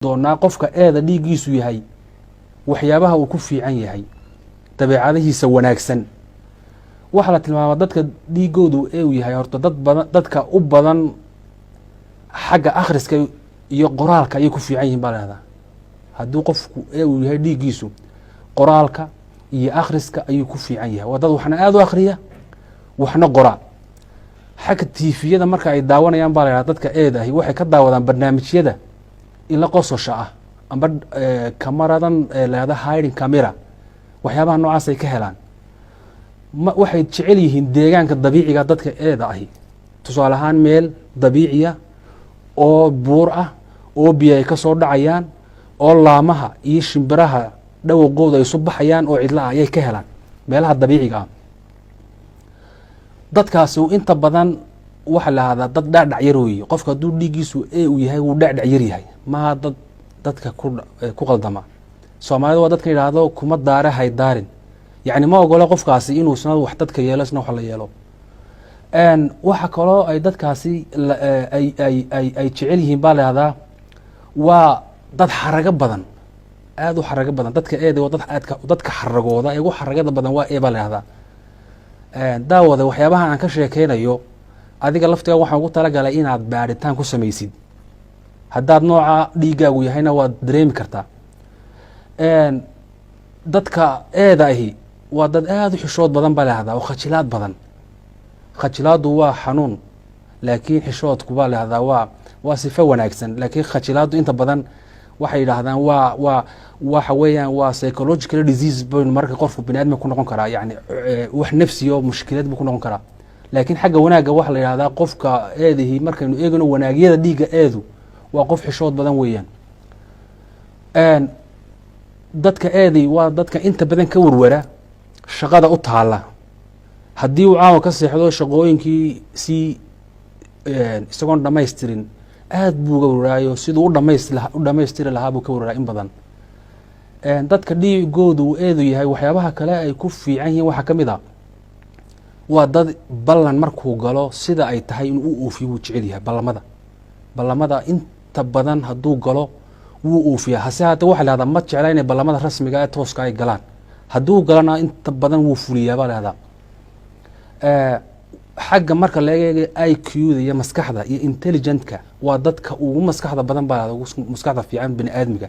doonaa qofka eeda dhiiggiisu yahay waxyaabaha uu ku fiican yahay dabeecadihiisa wanaagsan. waxaa la tilmaamaa dadka dhiigoodu ee uu yahay horta dadka u badan xagga akhriska iyo qoraalka ayay ku fiican yihiin baa lahahdaa. hadduu qofku ee uu yahay dhiiggiisu qoraalka iyo akhriska ayuu ku fiican yahay. waa dad waxna aada u akhriya waxna qora. xagga tiifiyada marka ay daawanayaan baa lahahdaa dadka eeda ahi waxay ka daawadaan barnaamijyada ila qososha ah amba kamaradan lahahda hiding camera waxyaabaha noocaas ay ka helaan. waxay jecel yihiin deegaanka dabiiciga dadka eeda ahi. tusaale ahaan meel dabiiciya oo buur ah oo biyo ay ka soo dhacayaan oo laamaha iyo shimbiraha dhawaqooda ay isu baxayaan oo cidla ah ayay ka helaan meelaha dabiiciga ah. dadkaasi inta badan waxa lahahdaa dad dhacdhac yar weeye. qofka hadduu dhiiggiisu ee uu yahay wuu dhacdhac yar yahay maha dadka ku qaldama. soomaalida waa dadka yidhaahdo kuma daare haydaarin, yacni ma ogolo qofkaasi inuu isna wax dadka yeelo isna wax la yeelo. waxa kaloo ay dadkaasi ay jecel yihiin baa lahahdaa waa dad xarago badan, aada u xarago badan. dadka eeda waa dadka xaragooda ee ugu xaragada badan waa ee baa lahahdaa. daawada waxyaabaha aan ka sheekeynayo adiga laftiga waxaan ugu talagalay inaad baaritaan ku samaysid. haddaad nooca dhiiggaagu yahayna waad dareemi kartaa. dadka eeda ahi waa dad aada u xishood badan baa lahahdaa oo khajilaad badan. khajilaadu waa xanuun laakiin xishoodku baa lahahdaa waa sifo wanaagsan. laakiin khajilaadu inta badan waxay yidhaahdaan waxa weeyaan waa psychological disease baynu marka qofku bini aadmi ku noqon karaa, yani wax nafsiyo mushkilad buu ku noqon karaa. laakiin xagga wanaagga waxa la yidhahdaa qofka eedihii markaynu eegano wanaagyada dhiigga eedu waa qof xishood badan weeyaan. dadka eeday waa dadka inta badan ka warwara shaqada u taala. haddii uu caawa ka seexdo shaqooyinkii isagoon dhamaystirin aad buu uga warwaraayo siduu u dhamaystiri lahaa buu ka warwaraa in badan. dadka dhiigoodu uu eedu yahay waxyaabaha kale ay ku fiican yihiin waxaa ka mid a waa dad ballan markuu galo sida ay tahay inuu u oofiyo wuu jecel yahay. ballamada inta badan hadduu galo wuu oofiyaa. hase haatee waxa lahahdaa ma jecla inay ballamada rasmiga ee tooska ay galaan. hadduu galana inta badan wuu fuliyaa baa lahahdaa. xagga marka laga eega IQ-da iyo maskaxda iyo intelligentka waa dadka ugu maskaxda badan baa lahahdaa, ugu maskaxda fiican bini aadmiga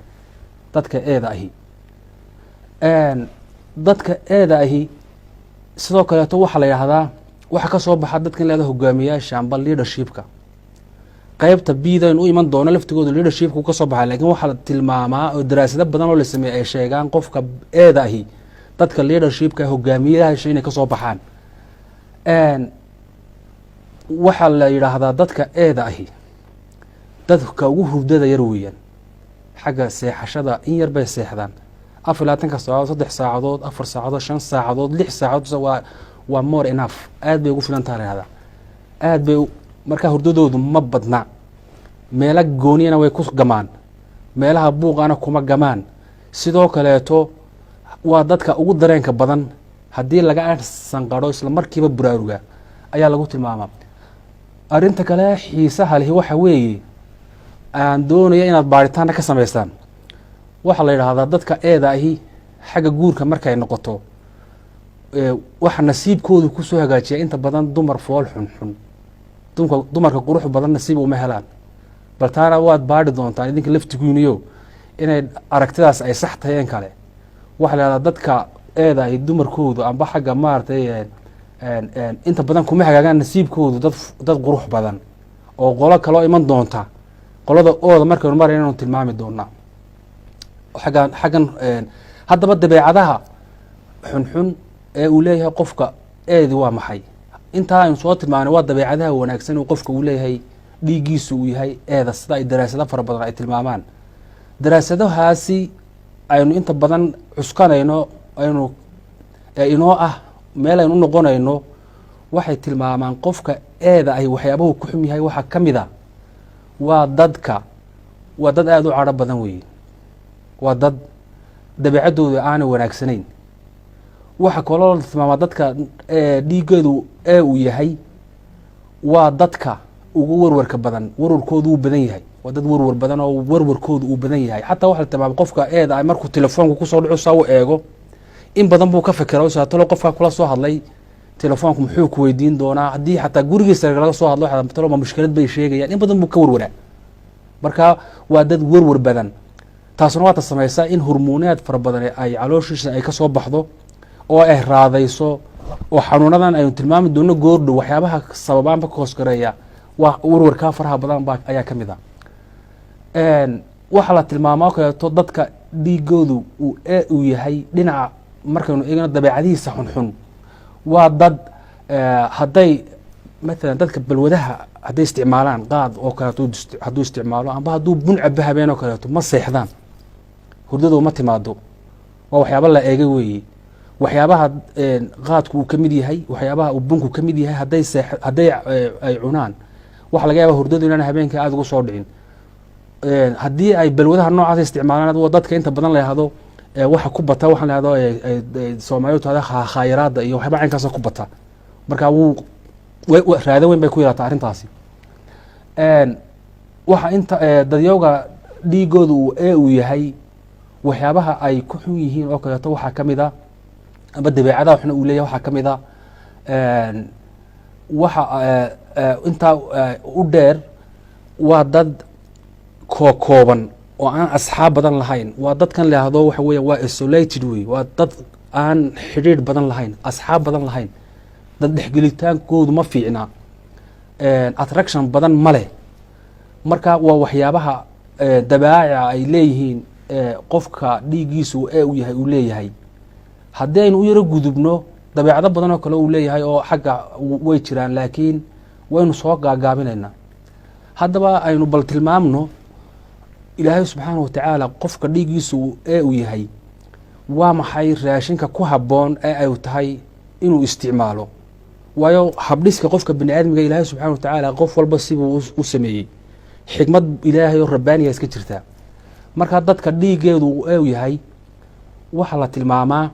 dadka eeda ahi. dadka eeda ahi sidoo kaleeto waxaa la yidhaahdaa waxa ka soo baxa dadka in la yhahdo hogaamiyaasha amba leadershipka. qaybta bidaynu u iman doono laftigooda leadershipka ka soo baxa. laakiin waxaa la tilmaamaa oo daraasado badan oo la sameeyey ay sheegaan qofka eeda ahi dadka leadershipka hogaamiyayaasha inay ka soo baxaan. waxaa la yidhaahdaa dadka eeda ahi dadka ugu hurdada yar weeyaan. xagga seexashada in yar bay seexdaan 24 saacadood 3 saacadood 4 saacadood 5 saacadood 6 saacadood waa more enough. aad bay ugu filan tahay lahahdaa. aad bay markaa hurdadoodu ma badna. meelo gooniyana way ku gamaan, meelaha buuqana kuma gamaan. sidoo kaleeto waa dadka ugu dareenka badan. haddii laga sanqadho isla markiiba buraaruga ayaa lagu tilmaamaa. arinta kale xiisaha leh waxa weeye aan doonaya inaad baaritaana ka samaystaan. waxaa la yidhaahdaa dadka eeda ahi xagga guurka markay noqoto waxa nasiibkoodu kusoo hagaajiya inta badan dumar fool xunxun. dumarka qurux badan nasiib uma helaan. bal taana waad baari doontaan idinka laftigiiniyo inay aragtidaas ay sax tahayeen kale. waxaa la yidhahdaa dadka eeda ahi dumarkoodu amba xagga maaragtay inta badan kuma hagaagaan nasiibkoodu dad qurux badan oo qolo kaloo iman doonta. qolada ooda markaynu marayna inanu tilmaami doonaa. xaggan haddaba dabeecadaha xunxun ee uu leeyahay qofka eedi waa maxay? intaa aynu soo tilmaanay waa dabeecadaha wanaagsan uu qofka uu leeyahay dhiiggiisu uu yahay eeda sida ay daraasado fara badan ay tilmaamaan. daraasadahaasi aynu inta badan cuskanayno aynu inoo ah meel aynu u noqonayno waxay tilmaamaan qofka eeda ahi waxyaabahu ku xum yahay waxaa ka mid a waa dad aada u cadho badan weeye. waa dad dabeecaddooda aanay wanaagsanayn. waxaa kaloo la tilmaamaa dadka dhiiggeedu ee uu yahay waa dadka ugu warwarka badan. warwarkoodu wuu badan yahay. ودad warwar badan oo warwarkoodu uu badan yahay xataa waxa la tilmaamay qofka eeda ay markuu telefoonku ku soo dhaco soo eego in badan buu ka fikiraa oo talo qofka kula soo hadlay telefoonku muxuu ku weydiin doonaa haddii xataa gurigiisa laga soo hadlo waxa talo ma mushkilad bay sheegayaan in badan buu ka warwaraa marka waa dad warwar badan taasuna waa samaysaa in hormoonaad fara badan ay calooshiisa ay ka soo baxdo oo ay raadayso oo xanuunadan aynu tilmaami doono goordhow waxyaabaha sababaanba ka hoos gareeya waa warwarkaa faraha badan baa ayaa ka mid ah waxaa la tilmaamaa oo kaleeto dadka dhiigoodu uu yahay dhinaca markaynu eegno dabeecadihiisa xunxun waa dad hadday maalan dadka balwadaha hadday isticmaalaan qaad oo kaleeto hadduu isticmaalo amba hadduu bun cabo habeen oo kaleeto ma seexdaan hurdadu ma timaado waa waxyaaba la eegay weeye waxyaabaha qaadku uu ka mid yahay waxyaabaha uu bunku ka mid yahay hadday ay cunaan waxa laga yaaba hurdadu inaan habeenkii aada ugu soo dhicin haddii ay balwadaha noocaas isticmaalaan waa dadka inta badan la yahdo waxa ku bata waxaan la yahdo soomaalidu tahda khaayiraada iyo waxyaaba caynkaasa ku bata marka wuu raado weyn bay ku yeelataa arrintaasi waxa inta dadyowga dhiigooda uu yahay waxyaabaha ay ku xun yihiin oo kaleeto waxaa ka mid a amba dabeecadaha xuna uu leeyahay waxaa ka mid a waxa intaa u dheer waa dad kooban oo aan asxaab badan lahayn waa dadkan leahdo waxa weya waa isolated wey waa dad aan xidhiidh badan lahayn asxaab badan lahayn dad dhexgelitaankoodu ma fiicna attraction badan ma leh marka waa waxyaabaha dabaaca ay leeyihiin qofka dhiiggiisu uu yahay uu leeyahay haddii aynu u yaro gudubno dabeecado badan oo kale uu leeyahay oo xagga way jiraan laakiin waynu soo gaagaabinaynaa haddaba aynu bal tilmaamno ilaahay subxaanahu watacaala qofka dhiiggiisu uu yahay waa maxay raashinka ku habboon ay tahay inuu isticmaalo waayo habdhiska qofka bani aadmiga ilaahay subxaanahu watacaala qof walba sibuu u sameeyey xikmad ilaahay oo rabbaaniya iska jirtaa marka dadka dhiiggeedu uu yahay waxaa la tilmaamaa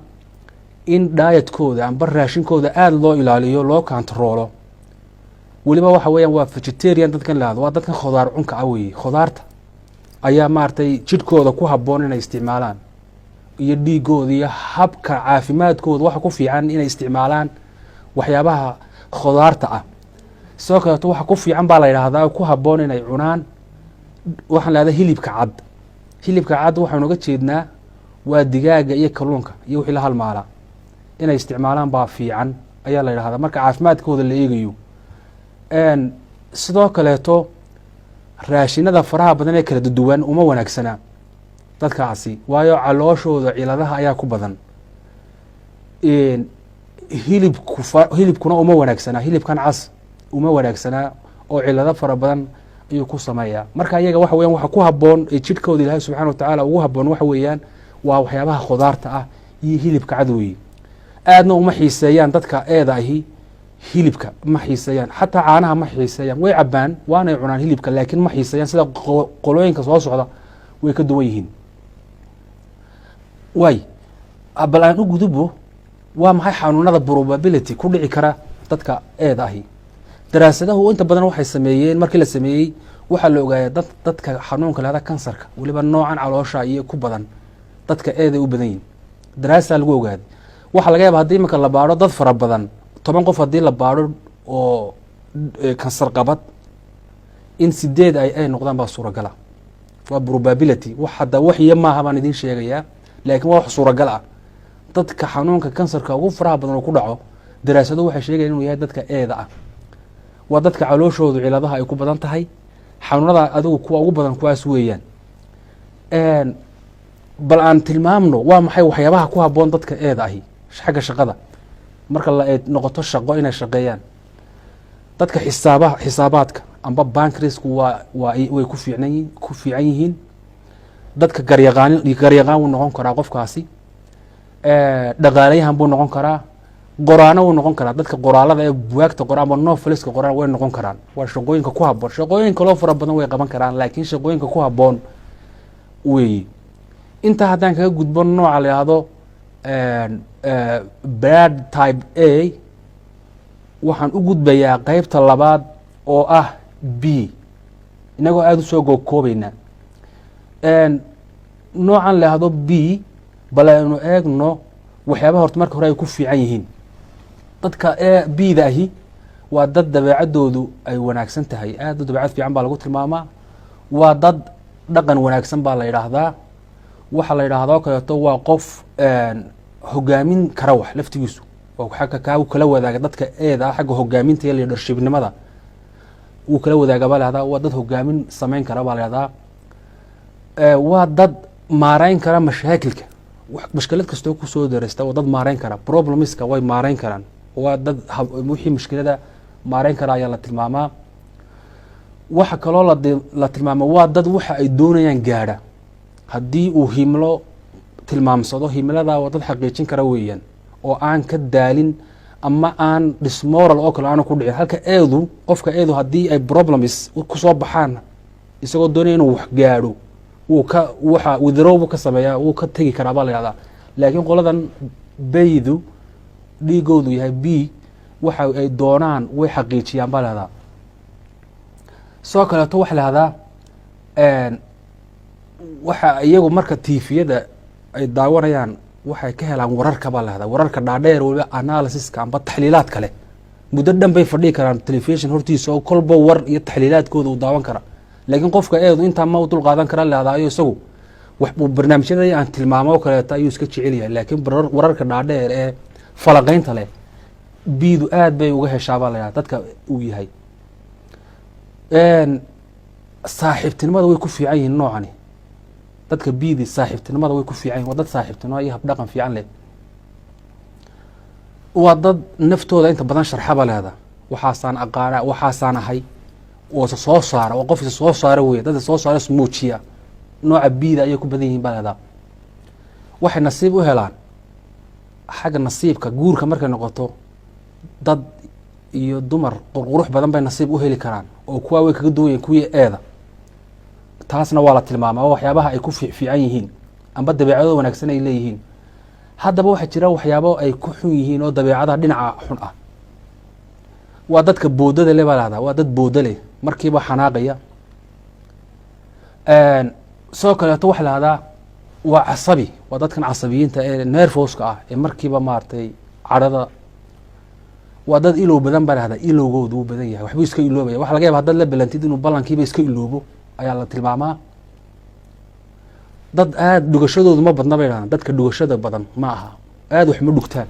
in dhaayatkooda amba raashinkooda aada loo ilaaliyo loo kantaroolo weliba waxa weeyaan waa vegetarian dadkan lahado waa dadkan khudaar cunka ah weeye khudaarta ayaa maaragtay jidhkooda ku habboon inay isticmaalaan iyo dhiigooda iyo habka caafimaadkooda waxa ku fiican inay isticmaalaan waxyaabaha khudaarta ah sidoo kaleeto waxa ku fiican baa la yidhaahdaa ku habboon inay cunaan waxaan lahahdaa hilibka cad waxaanu uga jeednaa waa digaaga iyo kalluunka iyo wixii la halmaala inay isticmaalaan baa fiican ayaa la yidhahdaa marka caafimaadkooda la eegayo sidoo kaleeto raashinada faraha badan ee kala duwan uma wanaagsanaa dadkaasi waayo calooshooda ciladaha ayaa ku badan hilibkuna uma wanaagsanaa hilibkan cas uma wanaagsanaa oo cilado fara badan ayuu ku sameeyaa marka iyaga waxa weyan waxa ku habboon ee jidhkooda ilaahay subxana watacaala ugu habboon waxa weeyaan waa waxyaabaha khudaarta ah iyo hilibka cadoweye aadna uma xiiseeyaan dadka eeda ahi hilibka ma xiiseeyaan xataa caanaha ma xiiseeyaan way cabaan waanay cunaan hilibka laakiin ma xiiseeyaan sida qolooyinka soo socda way ka duwan yihiin waay bal aan u gudubo waa maxay xanuunada probability ku dhici kara dadka eeda ahi daraasadahu inta badan waxay sameeyeen markii la sameeyey waxaa la ogaaya dadka xanuunka lahada kansarka weliba noocan caloosha iyo ku badan dadka eeday u badan yihin daraasaa lagu ogaaday waxaa laga yaaba haddii imanka la baadho dad fara badan 10 qof haddii la baadho oo kansar qabad in 8 ay noqdaan baa suuragala waa probability hadda waxiya maaha baan idin sheegayaa laakiin waa wax suuragal ah dadka xanuunka kansarka ugu faraha badan oo ku dhaco daraasadu waxay sheegayaan inuu yahay dadka eeda ah waa dadka calooshoodu ciladaha ay ku badan tahay xanuunada adigu kuwa ugu badan kuwaas weeyaan bal aan tilmaamno waa maxay waxyaabaha ku habboon dadka eeda ahi xagga shaqada marka la noqoto shaqo inay shaqeeyaan dadka xisaabaadka amba bankrisku way ku fiican yihiin dadka garyaqaan wuu noqon karaa qofkaasi dhaqaalayahan buu noqon karaa qoraano wuu noqon karaa dadka qoraalada ee buwaagta qora amba noveliska qoraan way noqon karaan waa shaqooyinka ku habboon shaqooyinka loo fara badan way qaban karaan laakiin shaqooyinka ku habboon weeye intaa haddaan kaga gudbo nooca la yihahdo bad type a waxaan u gudbayaa qeybta labaad oo ah b inagoo aada usoo gookoobeynaa noocan la yahdo b bal aynu eegno waxyaabaha horta marka hore ay ku fiican yihiin. dadka bda ahi waa dad dabeecadoodu ay wanaagsan tahay, aada dabeecad fiican baa lagu tilmaamaa. waa dad dhaqan wanaagsan baa la yidhaahdaa. waxaa la yidhahdaa oo kaleeto waa qof hogaamin kara wax laftigiisu, oo xagga kaa kala wadaaga dadka eeda ah xagga hogaaminta iyo leadershipnimada wuu kala wadaaga baa lahahdaa. waa dad hogaamin samayn kara baa lahahdaa. waa dad maareyn kara mashaakilka, mashkilad kastoo kusoo dareysta waa dad maareyn kara, problemska way maareyn karaan. waa dad wixii mushkilada maareyn kara ayaa la tilmaamaa. waxa kaloo la tilmaama waa dad waxa ay doonayaan gaadha. haddii uu himlo tilmaamsado himladaa waa dad xaqiijin kara weeyaan, oo aan ka daalin ama aan dismoral oo kale aanu ku dhicin. halka eedu qofka eedu haddii ay problems kusoo baxaan isagoo doonaya inuu wax gaadho waxa withdraw buu ka sameeyaa, wuu ka tegi karaa baa la yihahdaa. laakiin qoladan baydu dhiigoodu yahay b waxa ay doonaan way xaqiijiyaan baa la yihahdaa. sidoo kaleeto waxa la yihahdaa waxa iyagu marka tifiyada ay daawanayaan waxay ka helaan wararka baa la yihahdaa, wararka dhaadheer waliba analysiska amba taxliilaad kale. muddo dhan bay fadhii karaan telefishon hortiisa oo kolba war iyo taxliilaadkooda uu daawan kara. laakiin qofka eedu intaa ma u dul qaadan kara lahadaayo isagu barnaamijyada aan tilmaamo oo kaleeto ayuu iska jecel yahay. laakiin wararka dhaadheer ee falaqaynta leh biidu aad bay uga heshaa baa la yihahda dadka uu yahay. saaxiibtinimada way ku fiican yihiin noocani. dadka biidi saaxiibtinimada way ku fiican yihin, waa dad saaxiibtinimo iyo habdhaqan fiican leh. waa dad naftooda inta badan sharxa baa lahahdaa. waxaasaan aqaana, waxaasaan ahay, oo isa soo saara, oo qof isa soo saara wey, dad isa soo saara ismuujiya. nooca biida ayay ku badan yihiin baa lahahdaa. waxay nasiib u helaan xagga nasiibka guurka markay noqoto, dad iyo dumar qurqurux badan bay nasiib u heli karaan, oo kuwaa way kaga duwan yihin kuwii eeda. taasna waa la tilmaamaa oo waxyaabaha ay ku fiican yihiin amba dabeecado wanaagsan ay leeyihiin. haddaba waxaa jira waxyaabo ay ku xun yihiin oo dabeecadaha dhinaca xun ah. waa dadka boodada le baa lahahdaa. waa dad booda leh, markiiba xanaaqaya. sidoo kaleeto waxa lahahdaa waa casabi, waa dadkan casabiyiinta ee nerfoska ah ee markiiba maaragtay cadhada. waa dad ilow badan baa lahahdaa. ilowgoodu wuu badan yahay, waxbuu iska iloobaya. waxa laga yaba haddaad la belantid inuu ballankiiba iska iloobo ayaa la tilmaamaa. dad aada dhugashadoodu ma badna bay dhahdaan. dadka dhugashada badan ma aha, aada wax ma dhugtaan.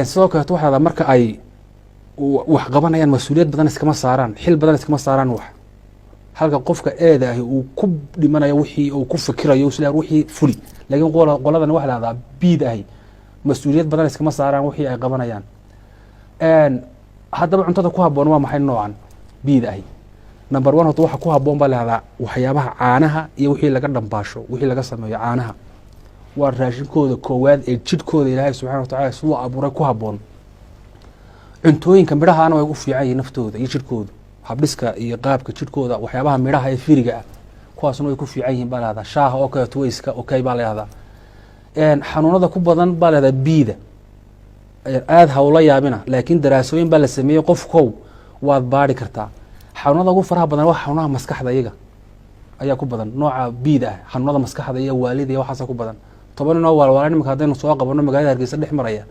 sidoo kaleeto waxa lahahdaa marka ay wax qabanayaan mas-uuliyad badan iskama saaraan, xil badan iskama saaraan wax. halka qofka eeda ahi uu ku dhimanayo wixii uu ku fikirayo isla wixii fuli. laakiin qoladan waxa lahahdaa biid ahi mas-uuliyad badan iskama saaraan wixii ay qabanayaan. haddaba cuntada ku habboon waa maxay noocan biid ahi? number one horta waxa ku habboon baa lahahdaa waxyaabaha caanaha iyo wixii laga dhambaasho, wixii laga sameeyo caanaha. waa raashinkooda koowaad ee jidhkooda ilaahay subxana watacala siduu abuuray ku habboon. cuntooyinka midhahaana way u fiican yihiin naftooda iyo jidhkooda, habdhiska iyo qaabka jidhkooda. waxyaabaha midhaha ee firiga ah kuwaasna way ku fiican yihiin baa lahahdaa. shaaha oo kaleeto way iska okay baa lahahdaa. xanuunada ku badan baa lahahdaa biida aada hawla yaabina, laakiin daraasooyin baa la sameeyey. qofkow waad baari kartaa. xanuunada ugu faraha badan waa xanuunaha maskaxda iyaga ayaa ku badan. nooca biid ah xanuunada maskaxda iyo waalida iyo waxaasa ku badan. 10 inoo waalwaala nimanka haddaynu soo qabano magaalada Hargeysa dhex maraya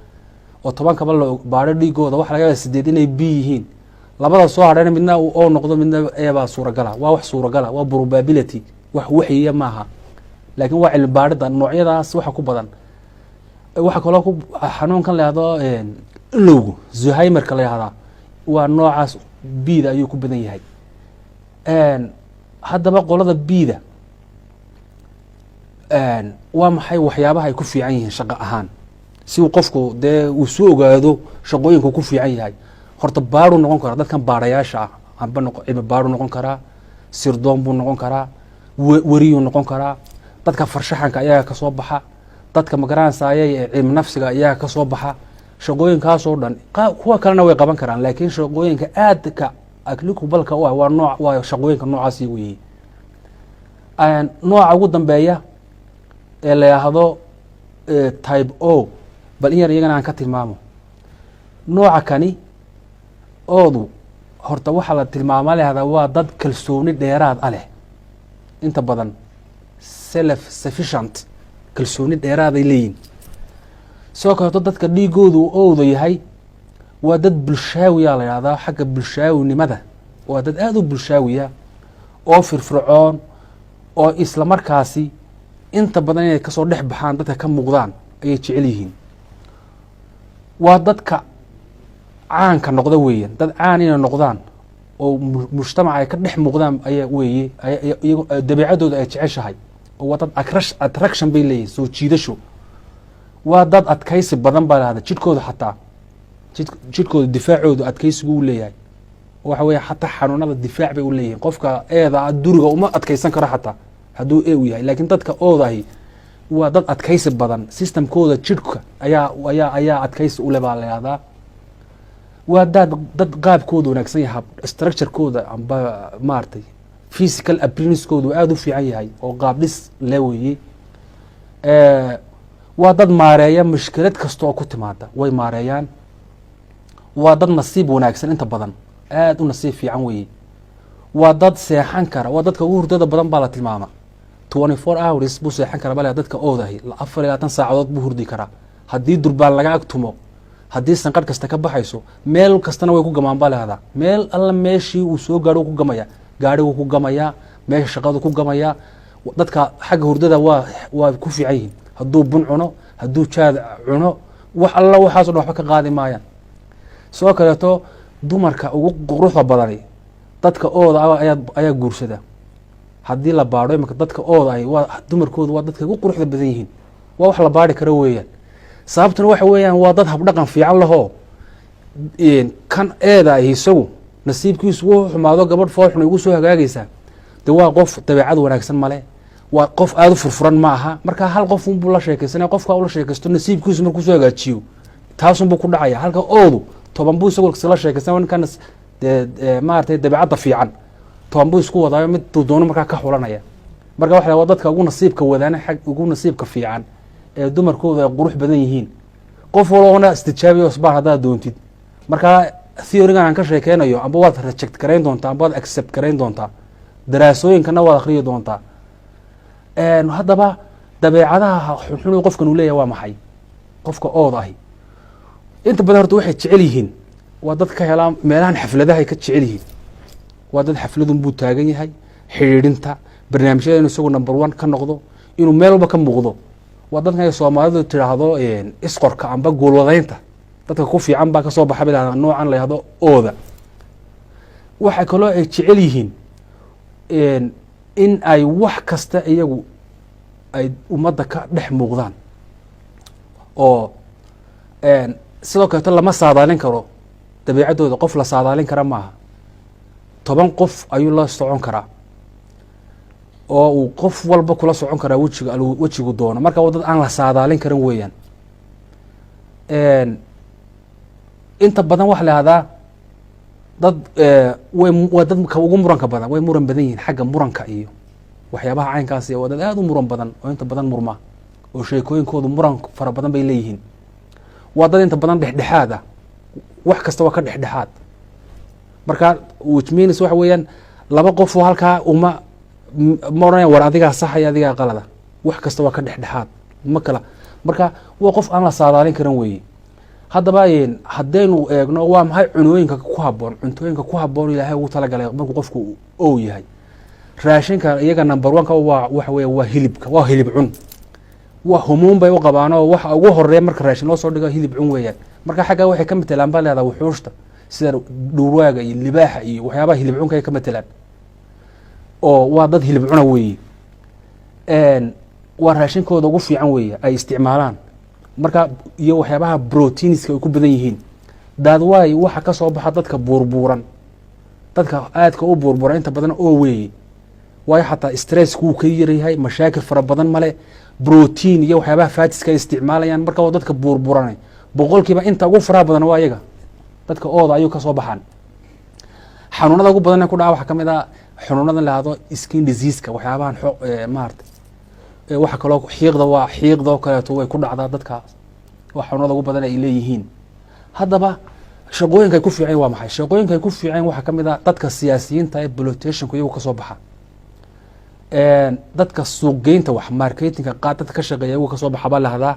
oo 10 kaba la baadho dhiigooda waxa laga yaabaa 8 inay b yihiin. labada soo hadhayna midna oo noqdo midna eebaa suuragala. waa wax suuragala, waa probability, wax waxiya maaha. laakiin waa cilmi baadhida noocyadaas waxa ku badan. waxa kaloo xanuunkan la yihahdo ilowgu Zuhaymerka la yihahdaa waa noocaas biida ayuu ku badan yahay. haddaba qolada biida waa maxay waxyaabaha ay ku fiican yihiin shaqo ahaan, si uu qofku dee uu soo ogaado shaqooyinku ku fiican yahay. horta baadhuu noqon karaa, dadkan baadhayaasha ah amba cilmi baadhuu noqon karaa, sirdoon buu noqon karaa, weriyuu noqon karaa. dadka farshaxanka ayaga ka soo baxa, dadka magaranaysaayay ee cilmi nafsiga ayaga ka soo baxa. shaqooyinkaasoo dhan kuwa kalena way qaban karaan, laakiin shaqooyinka aadka aklikubalka u ah waa shaqooyinka noocaasi weeye. nooca ugu dambeeya ee la yihahdo type o, bal in yar iyagana aan ka tilmaamo. nooca kani oodu horta waxaa la tilmaama lehdaa waa dad kalsooni dheeraad a leh inta badan self sufficient kalsooni dheeraaday leeyihin sidoo kaleeto dadka dhiigoodu u owda yahay waa dad bulshaawiyaa la yidhahdaa xagga bulshaawinimada waa dad aada u bulshaawiya oo firfircoon oo isla markaasi inta badan inay kasoo dhex baxaan dadka ka muuqdaan ayay jecel yihiin waa dadka caanka noqda weeyaan dad caan inay noqdaan oo mujtamaca ay ka dhex muuqdaan ayaa weeye dabeecadooda ay jeceshahay oo waa dad attraction bay leeyihin soo jiidasho waa dad adkaysi badan baa lahada jidhkooda xataa jidhkooda difaacooda adkaysigu u leeyahay waxa weeye xataa xanuunada difaac bay u leeyihiin qofka eeda duriga uma adkaysan karo xataa hadduu u yahay laakiin dadka oodahi waa dad adkaysi badan systemkooda jidhka ayaa adkaysi ule baa lahahdaa waa dad qaabkooda wanaagsan yahay structurekooda amba maaragtay physical appearancekooda aada u fiican yahay oo qaab dhis le weeye waa dad maareeya mushkilad kasta oo ku timaada way maareeyaan waa dad nasiib wanaagsan inta badan aada u nasiib fiican weeye waa dad seexan kara waa dadka ugu hurdada badan baa la tilmaama 24 hours buu seexan kara bale dadka oodahay 24 saacadood buu hurdi karaa haddii durbaan laga agtumo haddii sanqadh kasta ka baxayso meel kastana way ku gamaan baa lahahdaa meel alla meeshii uu soo gaadho ku gamaya gaadhiguu ku gamayaa meesha shaqadu ku gamayaa dadka xagga hurdada waa ku fiican yihiin hadduu bun cuno hadduu jaad cuno wax alla waxaaso dhan waxba ka qaadi maayaan sidoo kaleeto dumarka ugu quruxda badani dadka ooda ayaa guursada haddii la baadho imaka dadka ooda ahi waa dumarkooda waa dadka ugu quruxda badan yihiin waa wax la baadhi karo weeyaan sababtuna waxa weeyaan waa dad habdhaqan fiican lahoo kan eeda ahi isagu nasiibkiisu wuu xumaado gabadh foolxun igu soo hagaagaysaa de waa qof dabeecad wanaagsan male waa qof aada u furfuran ma aha marka hal qof unbuu la sheekaysanaya qofka ula sheekaysto nasiibkiisu markuu soo hagaajiyo taasunbuu ku dhacaya halka oodu toban buu isagu la sheekaysanaya ninkan maaragtay dabeecadda fiican toban buu isku wadaayo mid doono markaa ka xulanaya marka waxa waa dadka ugu nasiibka wadaana ugu nasiibka fiican ee dumarkooda ay qurux badan yihiin qof walbana istijaabiyo isbaan haddaad doontid markaa theorygan aan ka sheekeynayo amba waad reject garayn doontaa amba waad accept garayn doontaa daraasooyinkana waad akhriyi doontaa haddaba dabeecadaha xunxun qofkan uu leeyahay waa maxay qofka ooda ahi inta badan horta waxay jecel yihiin waa dad ka helaa meelahan xafladaha ay ka jecel yihiin waa dad xafladun buu taagan yahay xidhiidhinta barnaamijyada inuu isagu number 1 ka noqdo inuu meel walba ka muuqdo waa dadkan ay soomaalidu tiraahdo isqorka amba guulwadaynta dadka ku fiican baa kasoo baxa bilaa noocan la yihahdo ooda waxa kaloo ay jecel yihiin in ay wax kasta iyagu ay ummadda ka dhex muuqdaan oo sidoo kaleeto lama saadaalin karo dabeecaddooda qof la saadaalin kara maaha 10 qof ayuu la socon karaa oo uu qof walba kula socon karaa wejigu doono marka waa dad aan la saadaalin karin weeyaan inta badan waxa la yihahdaa dad waa dadka ugu muranka badan way muran badan yihiin xagga muranka iyo waxyaabaha caynkaasi waa dad aada u muran badan oo inta badan murma oo sheekooyinkoodu muran fara badan bay leeyihiin waa dad inta badan dhexdhexaad ah wax kasta waa ka dhexdhexaad marka which means waxa weeyaan laba qof oo halkaa ma odhanaya war adigaa saxaya adigaa qalada wax kasta waa ka dhexdhexaad ma kala marka waa qof aan la saadaalin karin weeye haddaba haddaynu eegno waa maxay cunooyinka ku haboon cuntooyinka ku haboon ilaahay ugu talagalay markuu qofku ou yahay raashinka iyaga number 1 ka waxa weeye waa hilibka waa hilib cun waa humuun bay u qabaan oo waxa ugu horeeya marka raashin loo soo dhigo hilib cun weeyaan marka xagga waxay ka matalaan baa leedahay wuxuushta sida dhuurwaaga iyo libaaxa iyo waxyaabaha hilib cunka ay ka matalaan oo waa dad hilib cuna weeye waa raashinkooda ugu fiican weeye ay isticmaalaan marka iyo waxyaabaha proteinska ay ku badan yihiin daadwaay waxa ka soo baxa dadka buurbuuran dadka aadka u buurbuuran inta badan oo weeye waayo xataa stressku uu ka yaryahay mashaakil fara badan male protein iyo waxyaabaha faatiska ay isticmaalayaan marka waa dadka buurbuuran boqolkiiba inta ugu faraha badan waa iyaga dadka ooda ayuu ka soo baxaan xanuunada ugu badan ee ku dhaca waxaa ka mid ah xanuunada la yihahdo skin diseaseka waxyaabahan maarata waxa kaloo xiiqda oo kaleeto way ku dhacdaa dadkaas waa xanuunada ugu badan ay leeyihiin haddaba shaqooyinka ay ku fiican waa maxay shaqooyinka ay ku fiican waxa kamid ah dadka siyaasiyiinta ee politicianku iyagu ka soo baxa dadka suuqgeynta wax marketingka dadka ka shaqeeya iyagu ka soo baxa baa lahdaa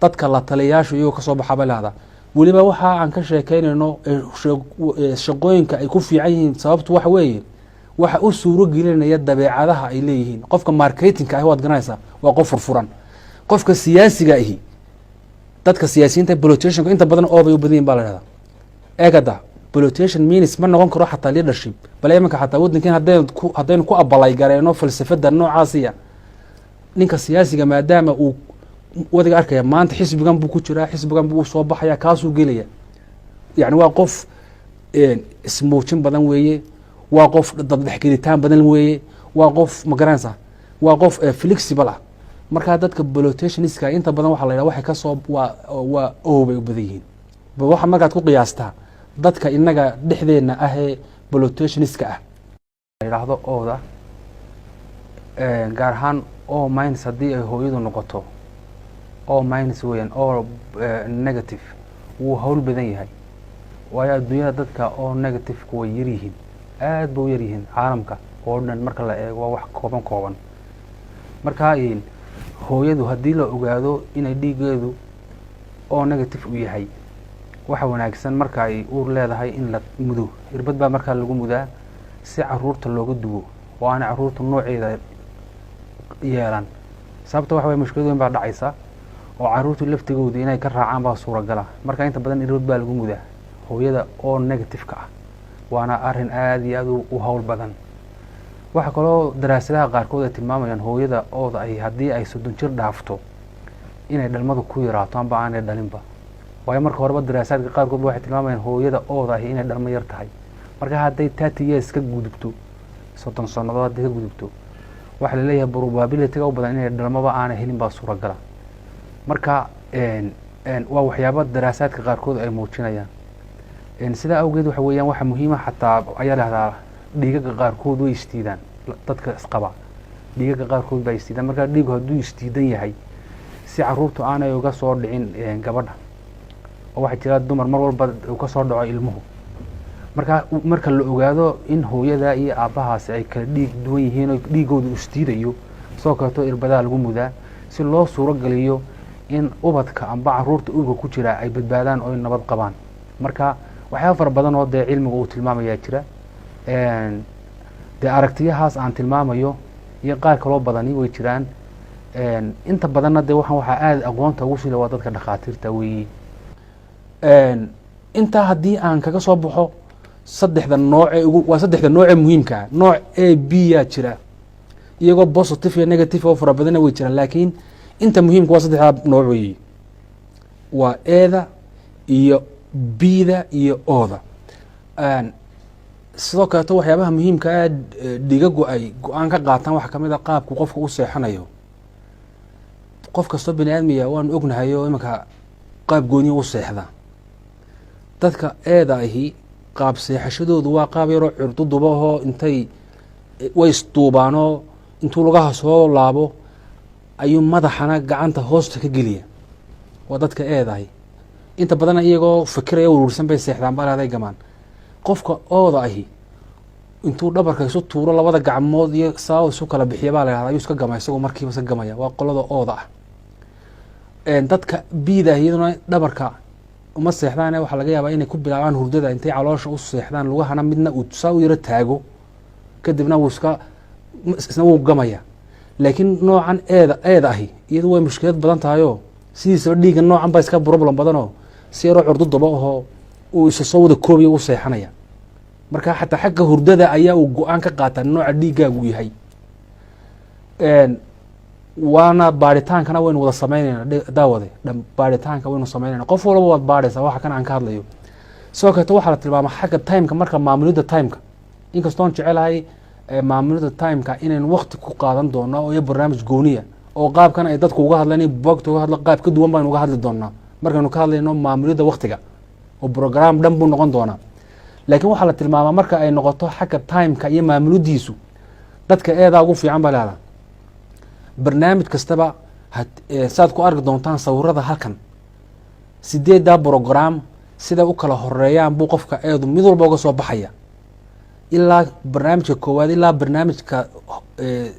dadka la taliyayaashu iyagu ka soo baxa baa lahdaa weliba waxa aan ka sheekeynayno shaqooyinka ay ku fiican yihiin sababtu waxa weeye waxa u suuro gelinaya dabeecadaha ay leeyihiin qofka marketingka ah waad garanaysaa waa qof furfuran qofka siyaasiga ahi dadka siyaasiyiinta politicianku inta badan oo bay u badan yihiin baa la dhahdaa eegada politician means ma noqon karo xataa leadership bal imanka xataa waddankan haddaynu ku abalay gareeno falsafada noocaasiya ninka siyaasiga maadaama uu wadiga arkaya maanta xisbigan buu ku jiraa xisbigan buu soo baxaya kaasuu gelaya yani waa qof ismuujin badan weeye waa qof daddexgelitaan badan weeye waa qof ma garanaysa waa qof flexible ah markaa dadka politicianska inta badan waxaa la yidhaha waxay kasoo waa oobay u badan yihiin waxa markaad ku qiyaastaa dadka inaga dhexdeena ah ee politicianska ah la yidhaahdo ooda gaar ahaan o minus haddii ay hooyadu noqoto o minus weeyaan o negative wuu hawl badan yahay waayo adduunyada dadka oo negativeka way yaryihiin aad ba u yaryihiin caalamka oo dhan marka la eego waa wax kooban markaa hooyadu haddii la ogaado inay dhiigeedu oo negative u yahay waxa wanaagsan marka ay uur leedahay in la mudo irbad baa markaa lagu mudaa si caruurta looga duwo oo aan caruurta nooceeda yeelan sababta waxa way mushkilad weyn baa dhacaysa oo caruurtu laftigooda inay ka raacaan baa suuragala marka inta badan irbad baa lagu mudaa hooyada oo negative-ka ah waana arin aad iyo aad u hawl badan waxa kaloo daraasadaha qaarkood ay tilmaamayaan hooyada ooda ay haddii ay 30 jir dhaafto inay dhalmadu ku yaraato amba aanay dhalinba waayo marka horeba daraasaadka qaarkood waxay tilmaamayaan hooyada ooda ay inay dhalmo yar tahay marka hadday 30 years ka gudubto 30 sannadood hadday ka gudubto waxa la leeyahay probability-ga u badan inay dhalmaba aanay helin baa suuragala marka waa waxyaabo daraasaadka qaarkood ay muujinayaan sida awgeed waxa weeyaan waxa muhiim ah xataa ayaa lahdaa dhiigaga qaarkood way istiidaan dadka isqaba dhiigaga qaarkood baa istiidaan marka dhiigu hadduu istiidan yahay si caruurtu aanay uga soo dhicin gabadha oo waxaa jira dumar mar walba uu ka soo dhaco ilmuhu marka la ogaado in hooyada iyo aabbahaasi ay kala dhiig duwan yihiin oo dhiigooda istiidayo soo kaleeto irbadaha lagu mudaa si loo suuro geliyo in ubadka amba caruurta uurka ku jira ay badbaadaan oo nabad qabaan marka waxyaaba fara badan oo dee cilmiga uu tilmaamayaa jira dee aragtiyahaas aan tilmaamayo iyo qaar kaloo badani way jiraan inta badanna dee waxaa aada aqoonta ugu sila waa dadka dhakhaatiirta weeye intaa haddii aan kaga soo baxo saddexda nooce muhiimka ah nooc a b yaa jira iyagoo positive iyo negative oo fara badanna way jiraan laakiin inta muhiimka waa saddexdaa nooc weeye waa eeda iyo bida iyo ooda sidoo kaleeto waxyaabaha muhiimka ah dhigagu ay go-aan ka qaataan waxaa kamid a qaabku qofka u seexanayo qof kastoo bani aadmiya waanu ognahay oo imanka qaab gooniya u seexda dadka eeda ahi qaab seexashadoodu waa qaab yaroo curduduba ahoo intay way isduubaanoo intuu lugaha soo laabo ayuu madaxana gacanta hoosta ka geliya waa dadka eeda ahi inta badana iyagoo fikiraya uruursan bay seexdaan balaaday gamaan qofka ooda ahi intuu dhabarka isu tuuro labada gacmood iyo saa isu kala bixiya baa la yahda ayuu iska gama isagoo markiiba iska gamaya waa qolada ooda ah dadka biida ah iyaduna dhabarka uma seexdaan waxaa laga yaabaa inay ku bilaabaan hurdada intay caloosha u seexdaan lugahana midna uu saa u yaro taago kadibna wuu isna wuu gamaya laakiin noocan eeda ahi iyadu way mushkilad badan tahayoo sidiisaba dhiiga noocan baa iska problem badanoo si yaroo curdudaba ahoo uu isa soo wada koobiya u seexanaya marka xataa xagga hurdada ayaa uu go-aan ka qaataa nooca dhiiggaagu yahay waana baaritaankana waynu wada samaynayna daawade baaritaanka waynu samaynayna qof walba waad baaraysaa waxa kan aan ka hadlayo sidoo kaleeto waxaa la tilmaama xagga timeka marka maamulidda timeka inkastoon jecelahay maamulidda timeka inaynu wakti ku qaadan doono iyo barnaamij gooniya oo qaabkan ay dadku uga hadlaan buugta uga hadla qaab ka duwan baynu uga hadli doonaa markaynu ka hadlayno maamulidda waktiga oo program dhan buu noqon doonaa laakiin waxaa la tilmaamaa marka ay noqoto xagga timeka iyo maamulidiisu dadka eedaa ugu fiican baa leedaha barnaamij kastaba saad ku arki doontaan sawirada halkan 8 program sida u kala horeeyaan buu qofka eedu mid walba uga soo baxaya ilaa barnaamijka koowaad ilaa barnaamijka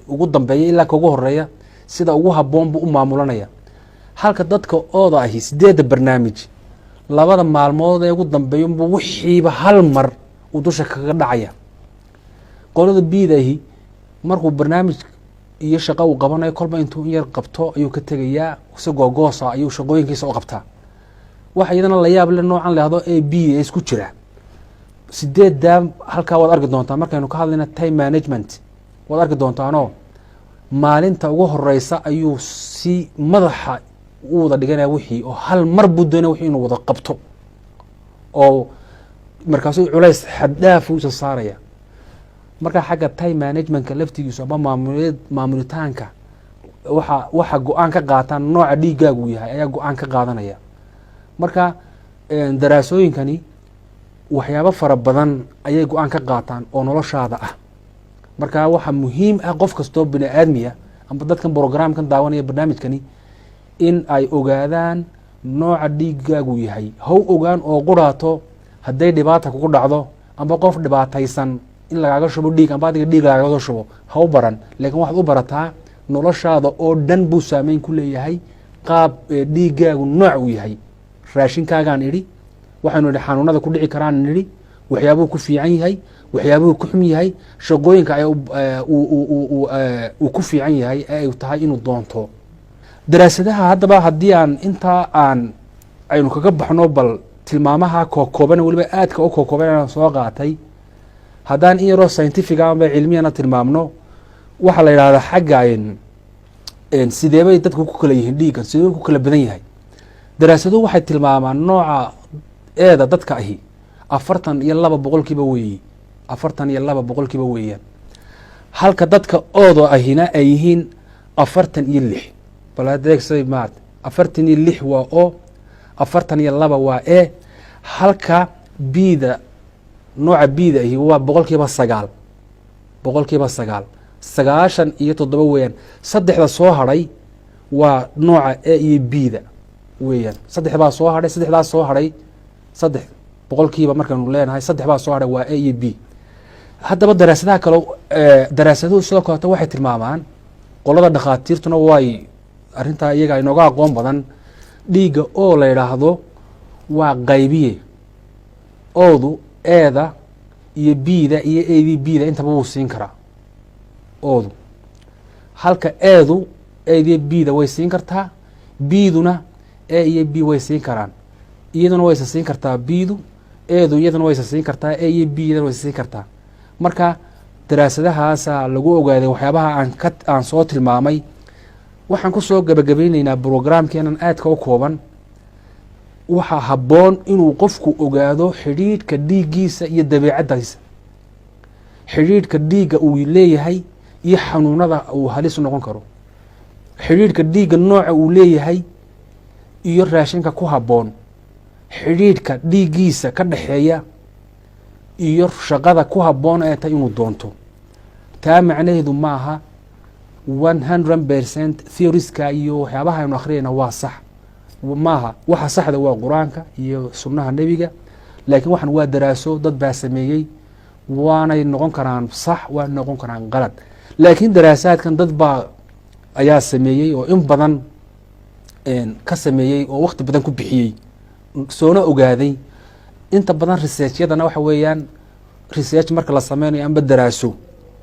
ugu dambeeya ilaa ka ugu horeeya sida ugu habboon buu u maamulanaya. halka dadka ooda ahi 8 barnaamij labada maalmood ee ugu dambeeya buu wixiiba hal mar uu dusha kaga dhacaya. qolada biidahi markuu barnaamij iyo shaqo uu qabanayo kolba intuu yar qabto ayuu ka tegayaa isagoo goosa ayuu shaqooyinkiisa u qabtaa. waxa iyadana la yaab leh noocan la yiraahdo AB ee isku jira 8 halkaa waad arki doontaa markaynu ka hadlayna time management waad arki doontaanoo maalinta ugu horeysa ayuu si madaxa u wada dhiganaya wixii oo hal mar buu doonaya wixii inuu wada qabto oo markaasuu culays xad dhaaf u saaraya. marka xagga time managementka laftigiisu ama maamulitaanka waxa go-aan ka qaataan nooca dhiigaagu yahay ayaa go-aan ka qaadanaya. marka daraasooyinkani waxyaabo fara badan ayay go-aan ka qaataan oo noloshaada ah. marka waxa muhiim ah qof kastoo bini aadmiya amba dadkan programkan daawanaya barnaamijkani in ay ogaadaan nooca dhiigaagu yahay. how ogaan oo quraato hadday dhibaata kugu dhacdo amba qof dhibaataysan in lagaaga shubo dhiig amba adiga dhiig lagaaga shubo ha u baran, laakiin waxaad u barataa noloshaada oo dhan buu saameyn ku leeyahay qaab dhiigaagu nooc uu yahay. raashinkaagaan idhi waxaanu idhi xanuunada ku dhici karaan idhi waxyaabuhu ku fiican yahay waxyaabuhu ku xun yahay shaqooyinka uu ku fiican yahay ee ay tahay inuu doonto. daraasadaha haddaba haddii aan intaa aynu kaga baxno bal tilmaamaha kookooban weliba aadka u kookooban aan soo qaatay haddaan in yaroo scientific amba cilmiyana tilmaamno waxaa la yidhahdaa xagga sideebay dadku ku kala yihiin dhiiggan sidee ku kala badan yahay. daraasaduhu waxay tilmaamaan nooca eeda dadka ahi 42% weeye 42% weeyaan halka dadka oodo ahina ay yihiin 46 baladeegsay maad 46 waa o 42 waa e halka biida nooca biida ahi waa 9% 97 weeyaan. saddexda soo haray waa nooca e iyo biida weeyaan. saddexdaa soo haray saddexdaas soo haray 3% markaanu leenahay 3 baa soo haray waa A iyo B. haddaba daraasadaha kale daraasaduhu sidoo kale waxay tilmaamaan qolada dhakhaatiirtuna way arrintaa iyaga inooga aqoon badan dhiigga oo la yidhaahdo waa qaybiye oodu eeda iyo biida iyo eedii biida intaba wuu siin karaa oodu halka eedu eedii biida way siin kartaa biiduna e iyo b way siin karaan iyaduna waysa siin kartaa biidu eedu iyaduna waysa siin kartaa e iyo b iyaduna waysa siin kartaa. marka daraasadahaasa lagu ogaaday waxyaabaha aan soo tilmaamay. waxaan ku soo gabagabeyneynaa brograamkeenan aadka u kooban waxaa habboon inuu qofku ogaado xidhiidhka dhiiggiisa iyo dabeecaddiisa xidhiidhka dhiigga uu leeyahay iyo xanuunada uu halis noqon karo xidhiidhka dhiigga nooca uu leeyahay iyo raashinka ku habboon xidhiidhka dhiiggiisa ka dhaxeeya iyo shaqada ku habboon ee tahay inuu doonto. taa macnaheedu maaha 100% theoriska iyo waxyaabaha aynu akhriyayna waa sax maaha. waxa saxda waa qur-aanka iyo sunnaha nebiga laakiin waxan waa daraaso dad baa sameeyey waanay noqon karaan sax waa noqon karaan qalad. laakiin daraasaadkan dad baa ayaa sameeyey oo in badan ka sameeyey oo waqti badan ku bixiyey soona ogaaday. inta badan researchyadana waxa weeyaan research marka la sameynayo amba daraaso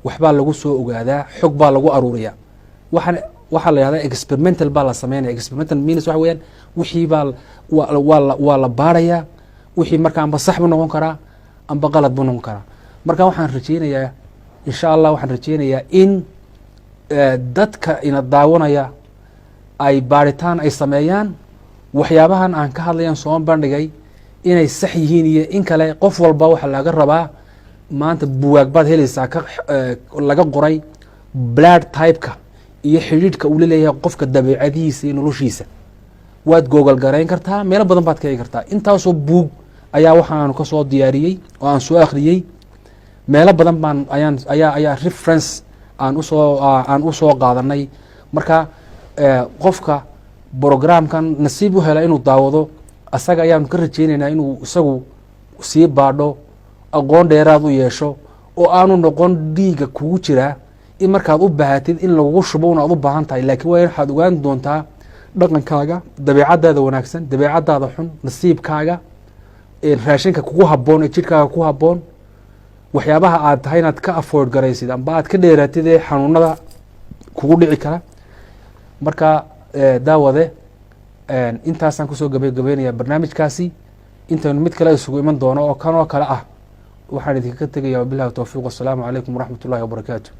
waxbaa lagu soo ogaadaa xog baa lagu aruuriyaa waxaa la yihahdaa experimental baa la sameynaya. experimental means waxa weeyaan wixii baa waa la baarayaa wixii marka amba sax buu noqon karaa amba qalad buu noqon karaa. marka waxaan rajeynayaa insha allah waxaan rajeynayaa in dadka ina daawanaya ay baaritaan ay sameeyaan waxyaabahan aan ka hadlayan soo bandhigay inay sax yihiin iyo in kale. qof walba waxa laga rabaa maanta buwaag baad helaysaa laga qoray blood typeka iyo xidhiidhka uu leeyahay qofka dabeecadihiisa iyo noloshiisa waad google garayn kartaa meelo badan baad ka heli kartaa. intaasoo buug ayaa waxaanu ka soo diyaariyey oo aan soo akhriyey meelo badan baan ayaa reference aan usoo qaadanay. marka qofka programkan nasiib u hela inuu daawado asaga ayaanu ka rajeynaynaa inuu isagu sii baadho aqoon dheeraad u yeesho oo aanu noqon dhiiga kugu jiraa in markaad u baahatid in lagugu shubo un aad u baahan tahay, laakiin waa waxaad ogaan doontaa dhaqankaaga, dabeecadaada wanaagsan, dabeecadaada xun, nasiibkaaga, raashinka kugu haboon ee jidhkaaga ku haboon, waxyaabaha aad tahay inaad ka afford garaysid amba aad ka dheeraatid ee xanuunada kugu dhici kara. marka daawade intaasaan kusoo gabagabeynaya barnaamijkaasi. intaynu mid kale isugu iman doono oo kanoo kale ah waxaan idinkaga tegaya wabilahi towfiiq. wasalaamu calaykum waraxmat ullahi wabarakaatu.